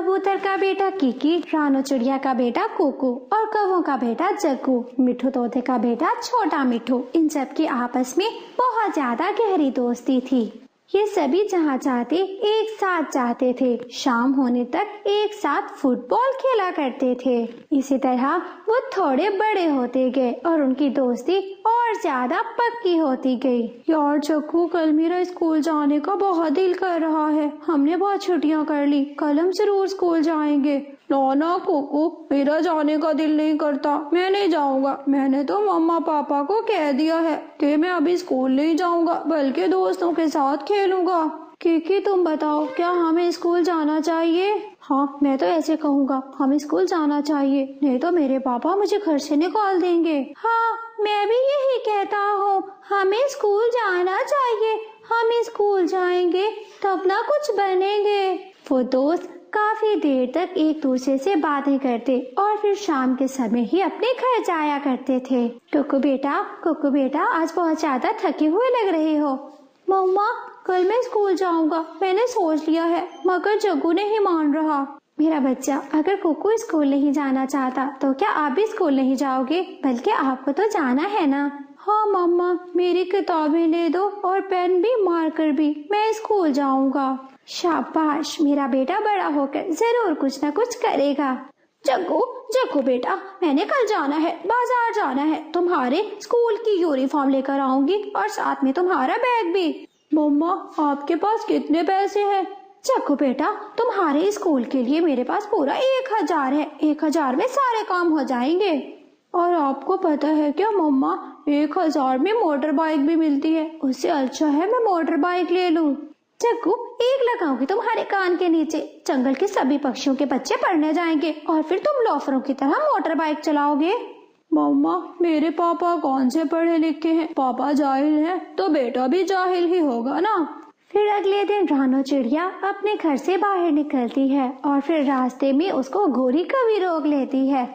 कबूतर का बेटा किकी, रानो चिड़िया का बेटा कुकू और कौवों का बेटा जग्गू, मिठू तोते का बेटा छोटा मिठू। इन सब की आपस में बहुत ज्यादा गहरी दोस्ती थी। ये सभी जहाँ चाहते एक साथ जाते थे। शाम होने तक एक साथ फुटबॉल खेला करते थे। इसी तरह वो थोड़े बड़े होते गए और उनकी दोस्ती और ज्यादा पक्की होती गई। यार चक्कू, कल मेरा स्कूल जाने का बहुत दिल कर रहा है। हमने बहुत छुट्टियां कर ली, कल हम जरूर स्कूल जाएंगे। ना कोको, मेरा जाने का दिल नहीं करता, मैं नहीं जाऊंगा। मैंने तो मम्मा पापा को कह दिया है कि मैं अभी स्कूल नहीं जाऊंगा, बल्कि दोस्तों के साथ खेलूंगा। किकी तुम बताओ, क्या हमें स्कूल जाना चाहिए? हाँ, मैं तो ऐसे कहूँगा, हमें स्कूल जाना चाहिए, नहीं तो मेरे पापा मुझे घर से निकाल देंगे। हाँ, मैं भी यही कहता हूँ, हमें स्कूल जाना चाहिए। हम स्कूल जाएंगे तब ना कुछ बनेंगे। वो दोस्त काफी देर तक एक दूसरे से बातें करते और फिर शाम के समय ही अपने घर जाया करते थे। कुकू बेटा, आज बहुत ज्यादा थके हुए लग रहे हो। मम्मा, कल मैं स्कूल जाऊंगा, मैंने सोच लिया है, मगर जग्गू नहीं मान रहा। मेरा बच्चा, अगर कुकू स्कूल नहीं जाना चाहता तो क्या आप भी स्कूल नहीं जाओगे? बल्कि आपको तो जाना है ना। हाँ मम्मा, मेरी किताबें ले दो और पेन भी, मार्कर भी, मैं स्कूल जाऊंगा। शाबाश, मेरा बेटा बड़ा होकर जरूर कुछ न कुछ करेगा। जग्गू बेटा, मैंने कल जाना है, बाजार जाना है। तुम्हारे स्कूल की यूनिफॉर्म लेकर आऊंगी और साथ में तुम्हारा बैग भी। मम्मा, आपके पास कितने पैसे हैं? जग्गू बेटा, तुम्हारे स्कूल के लिए मेरे पास पूरा 1000 है। 1000 में सारे काम हो जाएंगे। और आपको पता है क्या मम्मा, 1000 में मोटर बाइक भी मिलती है। उससे अच्छा है मैं मोटर बाइक ले लूं। जग्गू, एक लगाऊंगी तुम्हारे कान के नीचे। जंगल के सभी पक्षियों के बच्चे पढ़ने जाएंगे और फिर तुम लोफरों की तरह मोटर बाइक चलाओगे। मम्मा, मेरे पापा कौन से पढ़े लिखे हैं? पापा जाहिल हैं तो बेटा भी जाहिल ही होगा ना। फिर अगले दिन रानो चिड़िया अपने घर से बाहर निकलती है और फिर रास्ते में उसको गोरी कभी रोक लेती है।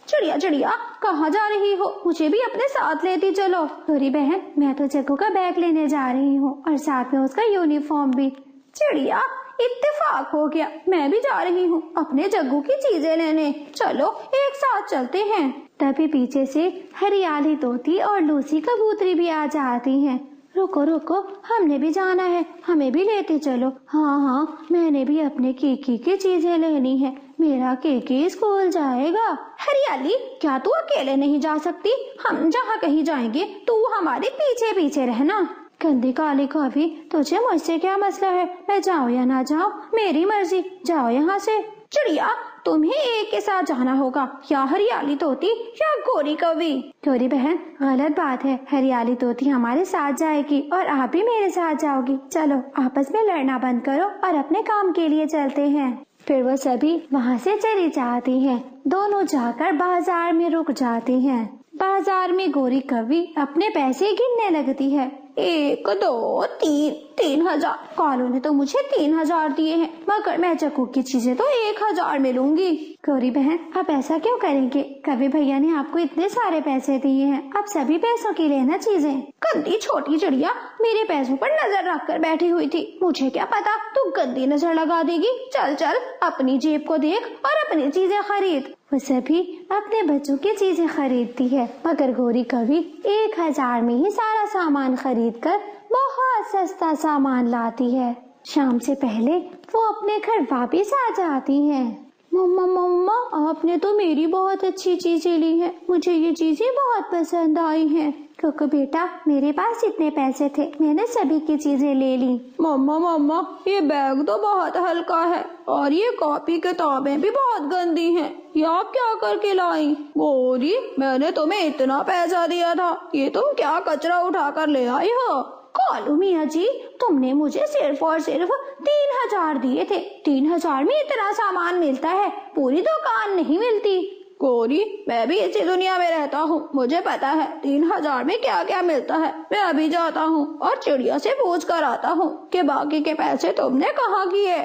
चिड़िया, कहाँ जा रही हो? मुझे भी अपने साथ लेती चलो। गोरी बहन, मैं तो जग्गू का बैग लेने जा रही हूँ और साथ में उसका यूनिफॉर्म भी। चिड़िया, इत्तेफाक हो गया, मैं भी जा रही हूँ अपने जग्गू की चीजें लेने। चलो एक साथ चलते हैं। तभी पीछे से हरियाली तोती और लूसी कबूतरी भी आ जाती हैं। रुको, हमने भी जाना है, हमें भी लेते चलो। हाँ, मैंने भी अपने कीकी की चीजें लेनी है, मेरा कीकी स्कूल जाएगा। हरियाली, क्या तू अकेले नहीं जा सकती? हम जहाँ कहीं जाएंगे तू हमारे पीछे पीछे रहना। गंदी काली कॉफी, तुझे मुझसे क्या मसला है? मैं जाऊँ या ना जाऊँ, मेरी मर्जी, जाओ यहाँ से। चिड़िया, तुम्हें एक के साथ जाना होगा, या हरियाली तोती या गोरी कवि। गोरी बहन, गलत बात है, हरियाली तोती हमारे साथ जाएगी और आप भी मेरे साथ जाओगी। चलो आपस में लड़ना बंद करो और अपने काम के लिए चलते हैं। फिर वो सभी वहाँ से चली जाती हैं। दोनों जाकर बाजार में रुक जाती हैं। बाजार में गोरी कवि अपने पैसे गिनने लगती है। 1 2 3 3000। कालू ने तो मुझे 3000 दिए हैं, मगर मैं जग्गू की चीजें तो 1000 में लूंगी। गौरी बहन, आप ऐसा क्यों करेंगे? कवि भैया ने आपको इतने सारे पैसे दिए हैं, आप सभी पैसों की लेना चीजें। गंदी छोटी चिड़िया, मेरे पैसों पर नजर रख कर बैठी हुई थी, मुझे क्या पता तू गंदी नजर लगा देगी। चल अपनी जेब को देख और अपनी चीजें खरीद। वो सभी अपने बच्चों की चीजें खरीदती है, मगर गोरी कवि 1000 में ही सारा सामान खरीद कर बहुत सस्ता सामान लाती है। शाम से पहले वो अपने घर वापस आ जाती है। मम्मा, आपने तो मेरी बहुत अच्छी चीजें ली हैं, मुझे ये चीजें बहुत पसंद आई हैं। क्योंकि बेटा, मेरे पास इतने पैसे थे, मैंने सभी की चीजें ले ली। मम्मा, ये बैग तो बहुत हल्का है और ये कॉपी किताबें भी बहुत गंदी हैं, ये आप क्या करके लाई? गोरी, मैंने तुम्हें इतना पैसा दिया था, ये तुम क्या कचरा उठा कर ले आई हो? कालू मियाँ जी, तुमने मुझे सिर्फ और सिर्फ 3000 दिए थे। 3000 में इतना सामान मिलता है, पूरी दुकान नहीं मिलती। गोरी, मैं भी इसी दुनिया में रहता हूँ, मुझे पता है 3000 में क्या क्या मिलता है। मैं अभी जाता हूँ और चिड़िया से पूछ कर आता हूँ कि बाकी के पैसे तुमने कहाँ किए।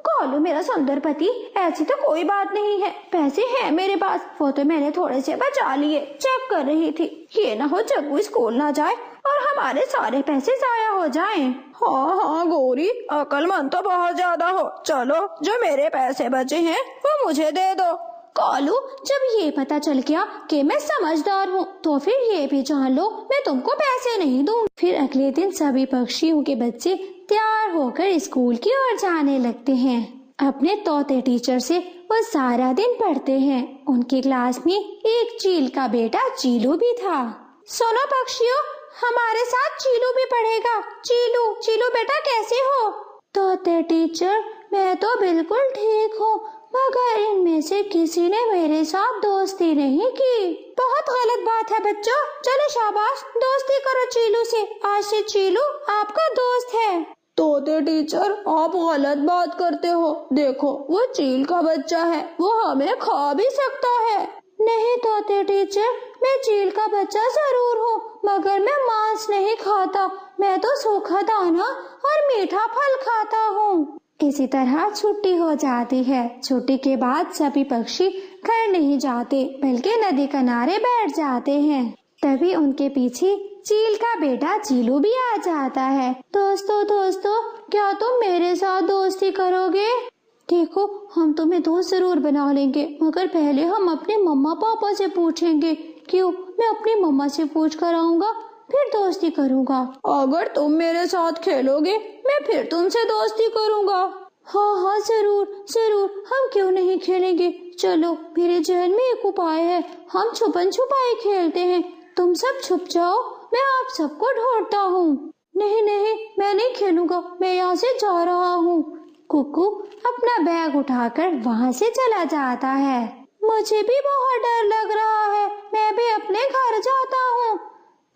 कालू मेरा सुंदर पति, ऐसी तो कोई बात नहीं है, पैसे हैं मेरे पास, वो तो मैंने थोड़े से बचा लिए, चेक कर रही थी। ये ना हो जग्गू स्कूल ना जाए और हमारे सारे पैसे जाया हो जाएं। हाँ हाँ गौरी, अक्लमंद तो बहुत ज्यादा हो। चलो, जो मेरे पैसे बचे हैं वो मुझे दे दो। कालू, जब ये पता चल गया कि मैं समझदार हूँ तो फिर ये भी जान लो मैं तुमको पैसे नहीं दूँ। फिर अगले दिन सभी पक्षियों के बच्चे तैयार होकर स्कूल की ओर जाने लगते हैं। अपने तोते टीचर से वो सारा दिन पढ़ते हैं। उनकी क्लास में एक चील का बेटा चीलू भी था। सुनो पक्षियों, हमारे साथ चीलू भी पढ़ेगा। चीलू, चीलू बेटा कैसे हो? तोते टीचर, मैं तो बिल्कुल ठीक हूँ, मगर इनमें से किसी ने मेरे साथ दोस्ती नहीं की। बहुत गलत बात है बच्चों। चलो शाबाश, दोस्ती करो चीलू से। आज से चीलू आपका दोस्त है। तोते टीचर, आप गलत बात करते हो। देखो, वो चील का बच्चा है, वो हमें खा भी सकता है। नहीं तोते टीचर, मैं चील का बच्चा जरूर हूँ, मगर मैं मांस नहीं खाता। मैं तो सूखा दाना और मीठा फल खाता हूँ। इसी तरह छुट्टी हो जाती है। छुट्टी के बाद सभी पक्षी घर नहीं जाते बल्कि नदी किनारे बैठ जाते हैं। तभी उनके पीछे चील का बेटा चीलू भी आ जाता है। दोस्तों दोस्तों, क्या तुम मेरे साथ दोस्ती करोगे? देखो, हम तुम्हें दोस्त जरूर बना लेंगे, मगर पहले हम अपने मम्मा पापा से पूछेंगे। क्यों? मैं अपनी मम्मा से पूछ कर आऊंगा, फिर दोस्ती करूंगा। अगर तुम मेरे साथ खेलोगे, मैं फिर तुमसे दोस्ती करूंगा। हाँ हाँ, जरूर जरूर, हम क्यों नहीं खेलेंगे। चलो, मेरे जहन में एक उपाय है। हम छुपन छुपाई खेलते हैं। तुम सब छुप जाओ, मैं आप सबको ढूंढता हूँ। नहीं नहीं, मैं नहीं खेलूंगा, मैं यहाँ से जा रहा हूँ। कुकू अपना बैग उठाकर वहाँ से चला जाता है। मुझे भी बहुत डर लग रहा है, मैं भी अपने घर जाता हूँ।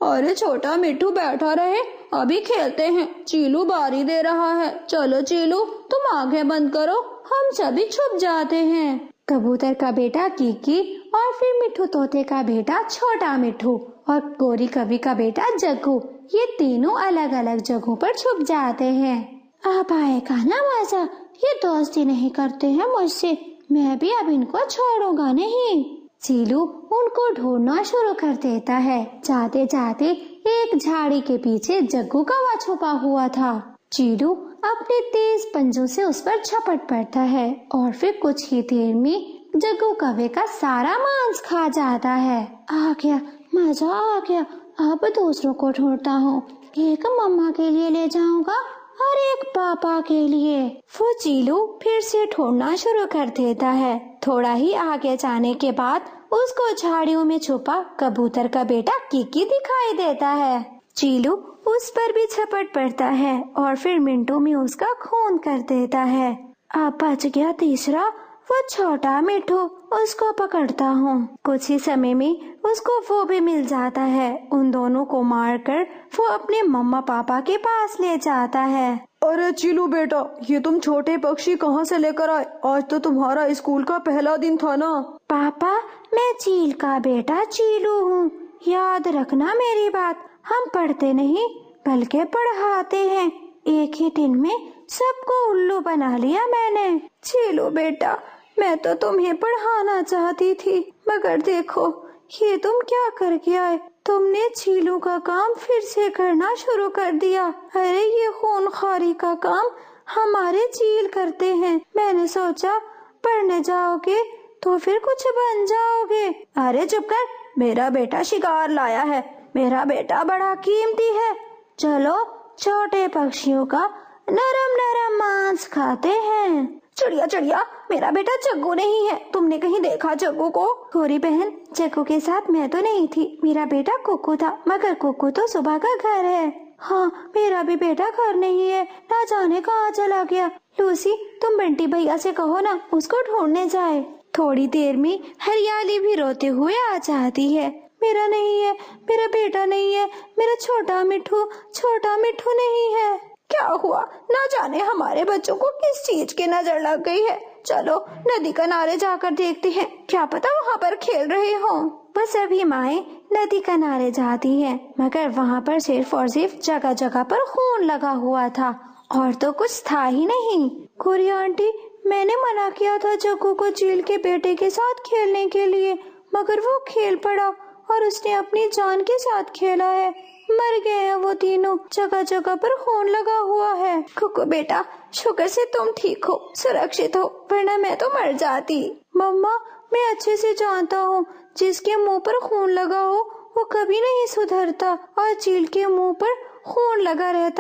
अरे छोटा मिट्ठू बैठा रहे, अभी खेलते हैं। चीलू बारी दे रहा है। चलो चीलू, तुम आंखें बंद करो, हम सभी छुप जाते हैं। कबूतर का बेटा कीकी और फिर मिट्ठू तोते का बेटा छोटा मिट्ठू और गोरी कवि का बेटा जग्गू, ये तीनों अलग अलग जगहों पर छुप जाते हैं। अब आएगा ना मजा। ये दोस्ती नहीं करते हैं मुझसे, मैं भी अब इनको छोड़ूंगा नहीं। चीलू उनको ढूंढना शुरू कर देता है। जाते जाते एक झाड़ी के पीछे जग्गू कौवा छुपा हुआ था। चीलू अपने तेज पंजों से उस पर झपट पड़ता है और फिर कुछ ही देर में जग्गू कौवे का सारा मांस खा जाता है। आ गया, मजा आ गया। अब दूसरों को ढूंढता हूँ। एक मम्मा के लिए ले जाऊंगा और एक पापा के लिए। वो चीलू फिर से ढूंढना शुरू कर देता है। थोड़ा ही आगे जाने के बाद उसको झाड़ियों में छुपा कबूतर का बेटा कीकी दिखाई देता है। चीलू उस पर भी झपट पड़ता है और फिर मिनटों में उसका खून कर देता है। अब बच गया तीसरा, वो छोटा मिट्ठू। उसको पकड़ता हूँ। कुछ ही समय में उसको वो भी मिल जाता है। उन दोनों को मारकर वो अपने मम्मा पापा के पास ले जाता है। अरे चीलू बेटा, ये तुम छोटे पक्षी कहाँ से लेकर आए? आज तो तुम्हारा स्कूल का पहला दिन था ना। पापा, मैं चील का बेटा चीलू हूँ, याद रखना मेरी बात। हम पढ़ते नहीं बल्कि पढ़ाते हैं। एक ही दिन में सबको उल्लू बना लिया मैंने। चीलू बेटा, मैं तो तुम्हें पढ़ाना चाहती थी, मगर देखो ये तुम क्या करके आए। तुमने चीलू का काम फिर से करना शुरू कर दिया। अरे ये खूनखारी का काम हमारे चील करते हैं। मैंने सोचा पढ़ने जाओगे तो फिर कुछ बन जाओगे। अरे चुप कर, मेरा बेटा शिकार लाया है। मेरा बेटा बड़ा कीमती है। चलो छोटे पक्षियों का नरम नरम मांस खाते हैं। चिड़िया चिड़िया, मेरा बेटा जग्गू नहीं है। तुमने कहीं देखा जग्गू को? गोरी बहन, जग्गू के साथ मैं तो नहीं थी, मेरा बेटा कुकू था, मगर कुकू तो सुबह का घर है। हाँ, मेरा भी बेटा घर नहीं है, ना जाने कहाँ चला गया। लूसी, तुम बंटी भैया से कहो ना, उसको ढूंढने जाए। थोड़ी देर में हरियाली भी रोते हुए आ जाती है। मेरा नहीं है, मेरा बेटा नहीं है, मेरा छोटा मिट्ठू नहीं है। क्या हुआ? ना जाने हमारे बच्चों को किस चीज की नजर लग गई है। चलो नदी किनारे जाकर देखते हैं, क्या पता वहाँ पर खेल रहे हो। वो सभी माएं नदी किनारे जाती हैं, मगर वहाँ पर सिर्फ और सिर्फ जगह जगह पर खून लगा हुआ था और तो कुछ था ही नहीं। गोरी आंटी, मैंने मना किया था जग्गू को चील के बेटे के साथ खेलने के लिए, मगर वो खेल पड़ा और उसने अपनी जान के साथ खेला है। मर गए हैं वो तीनों, जगह जगह पर खून लगा हुआ है। कुकू बेटा, शुक्र से तुम ठीक हो, सुरक्षित हो, वरना मैं तो मर जाती। मम्मा, मैं अच्छे से जानता हूँ जिसके मुंह पर खून लगा हो वो कभी नहीं सुधरता और चील के मुंह पर खून लगा रहता